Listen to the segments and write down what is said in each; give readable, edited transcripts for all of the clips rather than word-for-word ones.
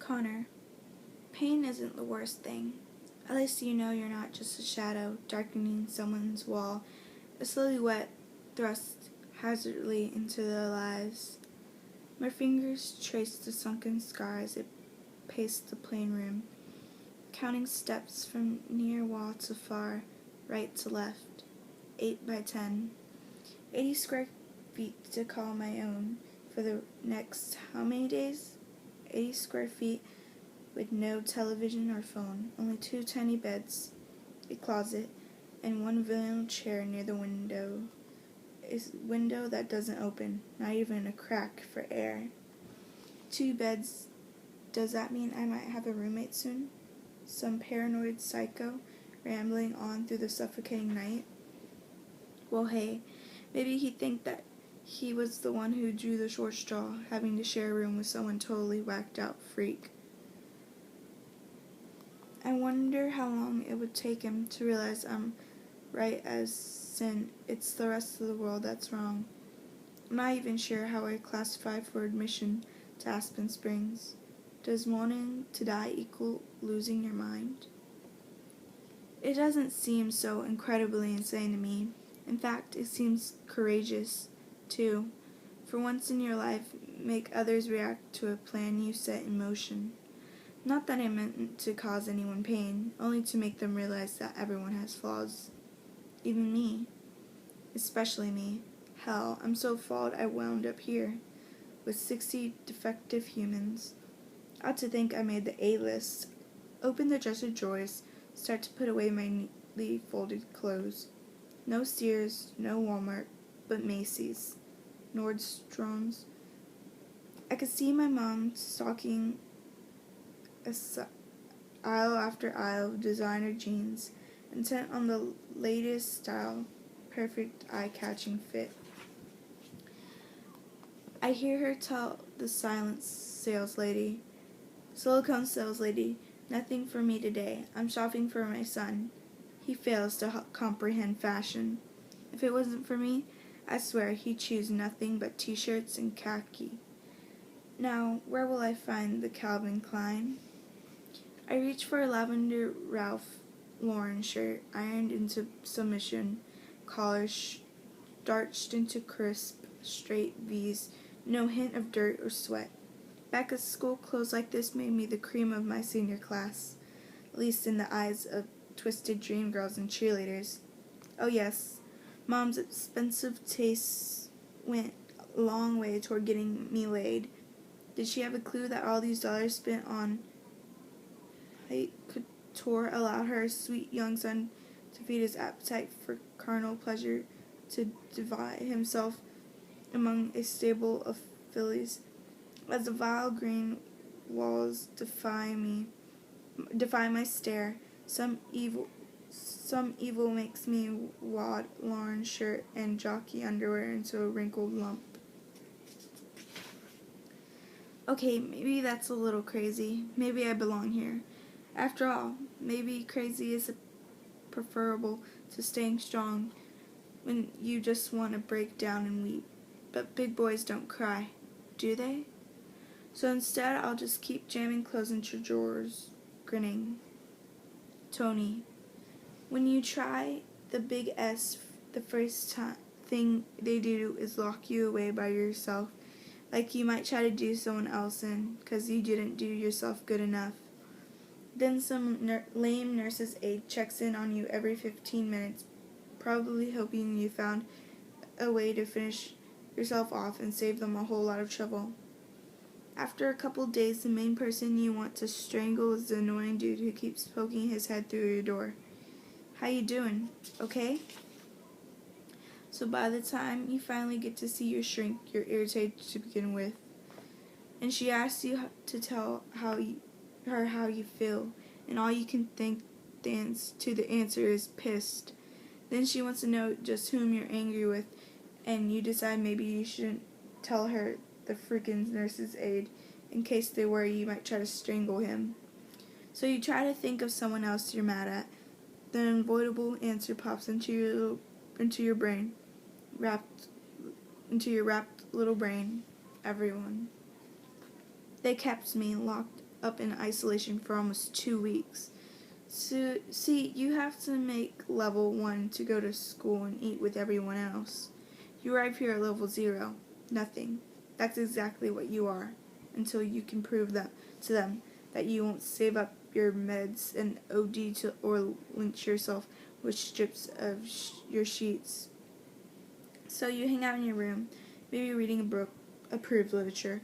Connor, pain isn't the worst thing. At least you know you're not just a shadow darkening someone's wall, a silhouette thrust hazardly into their lives. My fingers traced the sunken scar as it paced the plain room, counting steps from near wall to far, right to left, 8 by 10, 80 square feet to call my own for the next how many days? 80 square feet with no television or phone, only 2 tiny beds, a closet, and one vinyl chair near the window. A window that doesn't open, not even a crack for air. 2 beds. Does that mean I might have a roommate soon? Some paranoid psycho rambling on through the suffocating night? Well, hey, maybe he'd think that he was the one who drew the short straw, having to share a room with someone totally whacked out freak. I wonder how long it would take him to realize I'm right as sin. It's the rest of the world that's wrong. I'm not even sure how I classify for admission to Aspen Springs. Does wanting to die equal losing your mind? It doesn't seem so incredibly insane to me. In fact, it seems courageous, too. For once in your life, make others react to a plan you set in motion. Not that I meant to cause anyone pain, only to make them realize that everyone has flaws. Even me. Especially me. Hell, I'm so flawed I wound up here, with 60 defective humans. Ought to think I made the A-list. Open the dresser drawers, start to put away my neatly folded clothes. No Sears, no Walmart, but Macy's. Nordstrom's. I could see my mom stocking aisle after aisle of designer jeans, intent on the latest style, perfect eye-catching fit. I hear her tell the silicone sales lady, nothing for me today. I'm shopping for my son. He fails to comprehend fashion. If it wasn't for me, I swear he'd choose nothing but t-shirts and khaki. Now, where will I find the Calvin Klein? I reach for a lavender Ralph Lauren shirt, ironed into submission, collar starched into crisp, straight V's, no hint of dirt or sweat. Back at school, clothes like this made me the cream of my senior class, at least in the eyes of twisted dream girls and cheerleaders. Oh yes, Mom's expensive tastes went a long way toward getting me laid. Did she have a clue that all these dollars spent on haute couture allowed her sweet young son to feed his appetite for carnal pleasure, to divide himself among a stable of fillies? As the vile green walls defy my stare, some evil makes me wad Lauren's shirt and jockey underwear into a wrinkled lump. Okay, maybe that's a little crazy. Maybe I belong here. After all, maybe crazy is preferable to staying strong when you just want to break down and weep. But big boys don't cry, do they? So instead, I'll just keep jamming clothes into drawers, grinning. Tony, when you try the big S, the first thing they do is lock you away by yourself, like you might try to do someone else in, 'cause you didn't do yourself good enough. Then some lame nurse's aide checks in on you every 15 minutes, probably hoping you found a way to finish yourself off and save them a whole lot of trouble. After a couple days, the main person you want to strangle is the annoying dude who keeps poking his head through your door. How you doing? Okay? So by the time you finally get to see your shrink, you're irritated to begin with. And she asks you to tell her how you feel, and all you can think the answer is pissed. Then she wants to know just whom you're angry with, and you decide maybe you shouldn't tell her the freaking nurse's aide, in case they worry you might try to strangle him. So you try to think of someone else you're mad at. The unavoidable answer pops into your brain, wrapped little brain. Everyone. They kept me locked up in isolation for almost 2 weeks. So, see, you have to make level 1 to go to school and eat with everyone else. You arrive here at level 0. Nothing. That's exactly what you are, until you can prove to them that you won't save up your meds and OD or lynch yourself with strips of your sheets. So you hang out in your room, maybe reading a book, approved literature,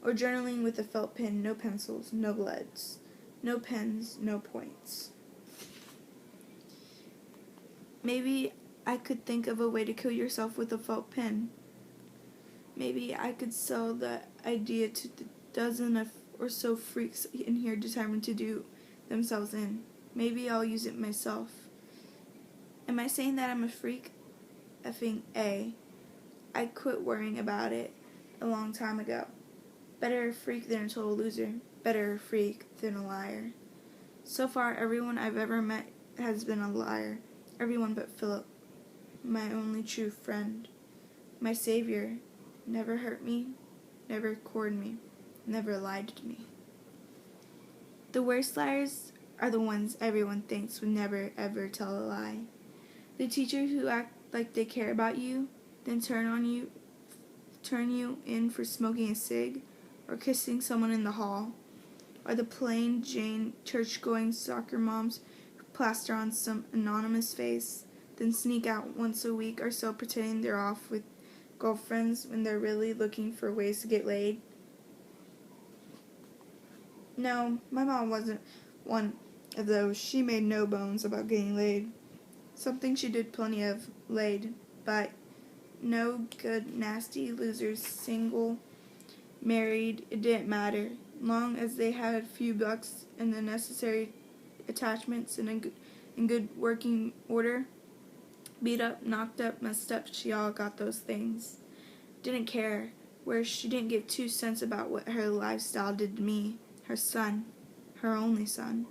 or journaling with a felt pen, no pencils, no leads, no pens, no points. Maybe I could think of a way to kill yourself with a felt pen. Maybe I could sell the idea to the dozen or so freaks in here determined to do themselves in. Maybe I'll use it myself. Am I saying that I'm a freak? Effing A. I quit worrying about it a long time ago. Better a freak than a total loser. Better a freak than a liar. So far, everyone I've ever met has been a liar. Everyone but Philip, my only true friend. My savior. Never hurt me, never cored me, never lied to me. The worst liars are the ones everyone thinks would never ever tell a lie. The teachers who act like they care about you, then turn you in for smoking a cig or kissing someone in the hall, or the plain Jane church-going soccer moms who plaster on some anonymous face, then sneak out once a week or so pretending they're off with girlfriends when they're really looking for ways to get laid. No, my mom wasn't one of those. She made no bones about getting laid. Something she did plenty of, laid, but no good, nasty losers, single, married, it didn't matter. Long as they had a few bucks and the necessary attachments in good working order, beat up, knocked up, messed up, she all got those things. Didn't care, where she didn't give 2 cents about what her lifestyle did to me, her son, her only son.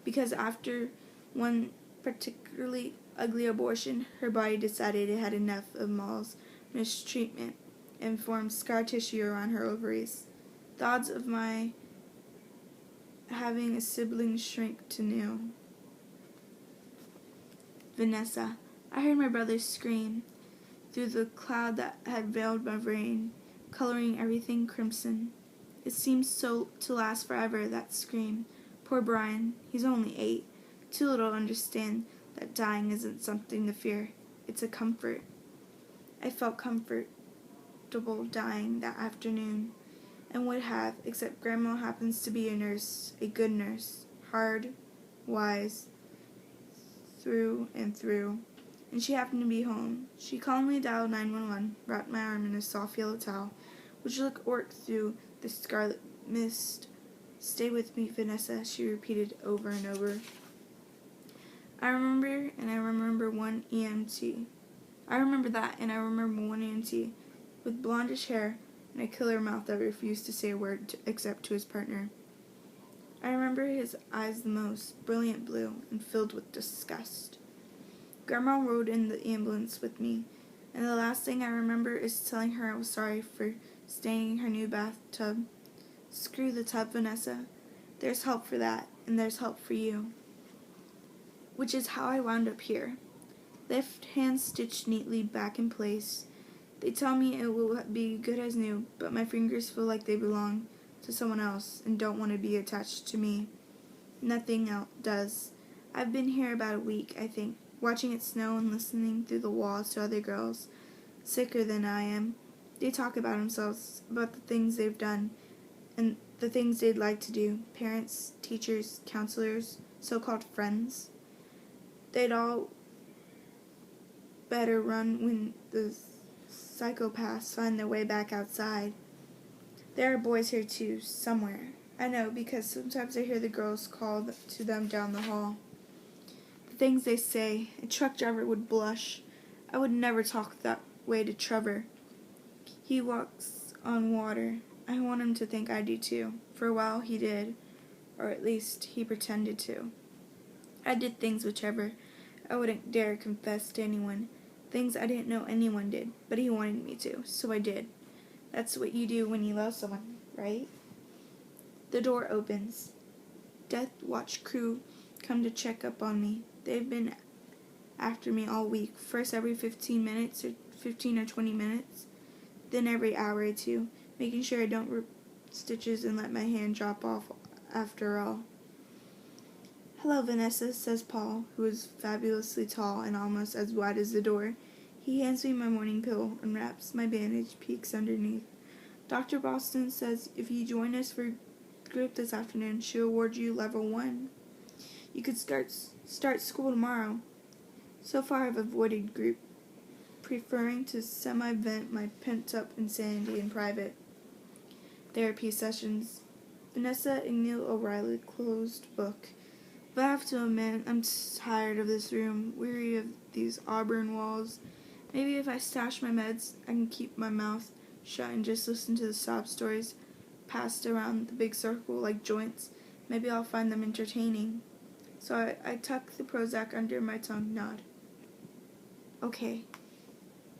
Because after one particularly ugly abortion, her body decided it had enough of Maul's mistreatment and formed scar tissue around her ovaries. The odds of my having a sibling shrink to nil. Vanessa. I heard my brother scream through the cloud that had veiled my brain, coloring everything crimson. It seemed so to last forever, that scream. Poor Brian. He's only 8. Too little to understand that dying isn't something to fear. It's a comfort. I felt comfortable dying that afternoon, and would have, except Grandma happens to be a nurse, a good nurse, hard, wise, through and through. And she happened to be home. She calmly dialed 911, wrapped my arm in a soft yellow towel, which looked orc through the scarlet mist. Stay with me, Vanessa, she repeated over and over. I remember one EMT. I remember that, and I remember one EMT with blondish hair and a killer mouth that refused to say a word except to his partner. I remember his eyes the most, brilliant blue and filled with disgust. Grandma rode in the ambulance with me, and the last thing I remember is telling her I was sorry for staining her new bathtub. Screw the tub, Vanessa. There's help for that, and there's help for you. Which is how I wound up here. Left hand stitched neatly back in place. They tell me it will be good as new, but my fingers feel like they belong to someone else and don't want to be attached to me. Nothing else does. I've been here about a week, I think, watching it snow and listening through the walls to other girls, sicker than I am. They talk about themselves, about the things they've done, and the things they'd like to do. Parents, teachers, counselors, so-called friends. They'd all better run when the psychopaths find their way back outside. There are boys here too, somewhere. I know, because sometimes I hear the girls call to them down the hall. The things they say, a truck driver would blush. I would never talk that way to Trevor. He walks on water. I want him to think I do too. For a while he did, or at least he pretended to. I did things with Trevor I wouldn't dare confess to anyone. Things I didn't know anyone did, but he wanted me to, so I did. That's what you do when you love someone, right? The door opens. Death Watch crew come to check up on me. They've been after me all week, first every 15 minutes or 15 or 20 minutes, then every hour or two, making sure I don't rip stitches and let my hand drop off after all. "Hello, Vanessa," says Paul, who is fabulously tall and almost as wide as the door. He hands me my morning pill, unwraps my bandage, peeks underneath. "Dr. Boston says if you join us for group this afternoon, she'll award you level 1. You could start school tomorrow." So far I've avoided group, preferring to semi-vent my pent-up insanity in private. Therapy sessions. Vanessa Igneel O'Reilly, closed book. But I have to admit, I'm tired of this room, weary of these auburn walls. Maybe if I stash my meds, I can keep my mouth shut and just listen to the sob stories passed around the big circle like joints. Maybe I'll find them entertaining. So I tuck the Prozac under my tongue, nod. "Okay."